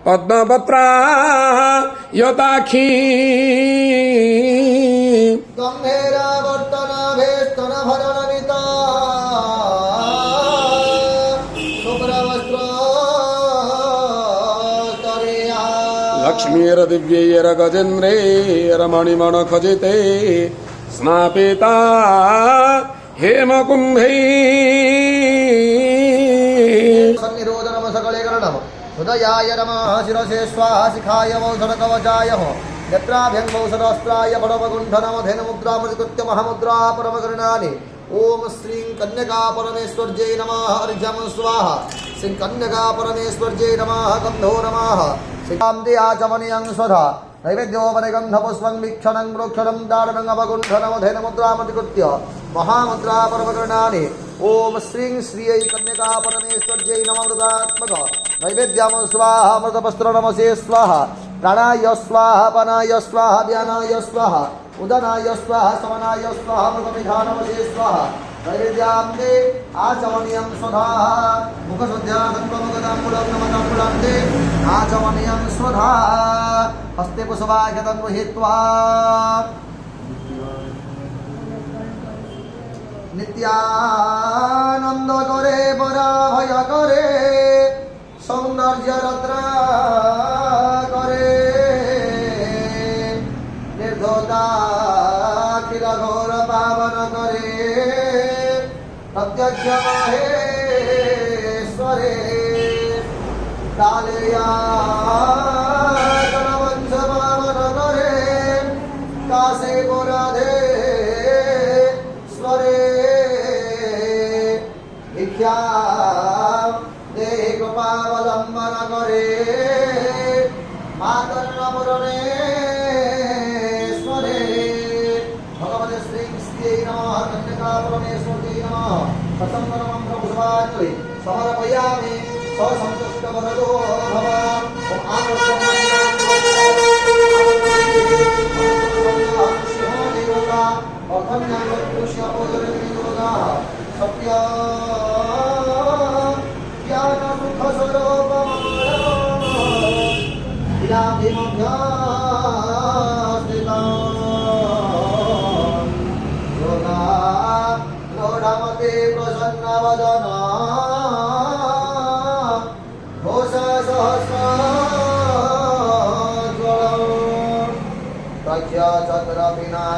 पद्मपत्रा यताखी गंभीरावर्तनाभेस्तनभरणमिता शुभ्रवस्त्रोत्तरीया लक्ष्मीर्दिव्यैर गजेन्द्रैर्मणिमण खजिते स्नापिता हेमकुम्भैः सन्निरोधनम सकलेकरणम हृदयाय नमः शिरसे स्वाहा शिखाय वौषधकवचाय यत्राभ्यङ्गौषधस्त्राय बडवगुण्ठनमधेनुमुद्रामृतकृत्य महामुद्रा परमकरुणानि ओम श्रीं कन्यका परमेश्वर्यै नमः अर्घ्यं स्वाहा श्रीं कन्यका परमेश्वर्यै नमः गन्धो नमः शिखान्ते आचमनीयं स्वधा नैवेद्योपनिगन्धपुष्पं वीक्षणं प्रोक्षणं दारुणं अवगुण्ठनमधेनुमुद्रामृतकृत्य महामुद्रा परमकरुणानि ओम श्रीं श्रियै कन्यका परमेश्वर्यै नमः नैवेद्यम स्वाहा अमृतपस्त्र नमसे स्वाहा प्राणाय स्वाहा पनाय स्वाहा व्यानाय स्वाहा उदनाय स्वाहा समनाय स्वाहा अमृतमिधा नमसे स्वाहा नैवेद्यान्ते आचमनीयं स्वधा मुखशुद्ध्या दन्तमुखताम्बूलं नमताम्बूलान्ते आचमनीयं स्वधा हस्ते पुष्पाक्षतं गृहीत्वा नित्यानंद करे बरा भय करे सौंदर्य रत्ना करे निर्धोता अखिल घोर पावन करे प्रत्यक्ष महेश्वरे कालया वंश पावन करे कासे गोराधे स्वरे भिक्षा देहि कृपावलंबन करे मातन्नपुरणे स्वरे भगवते श्री कृष्णै नमः कन्यका परमेश्वर्यै नमः सतंवरमं प्रभुसभाञ्जलि समर्पयामि ससन्तुष्ट वरदो भव सत्य ज्ञान सुख स्वरूप लोढमते प्रसन्न वदन घोष सहस्र प्रख्या चक्र विना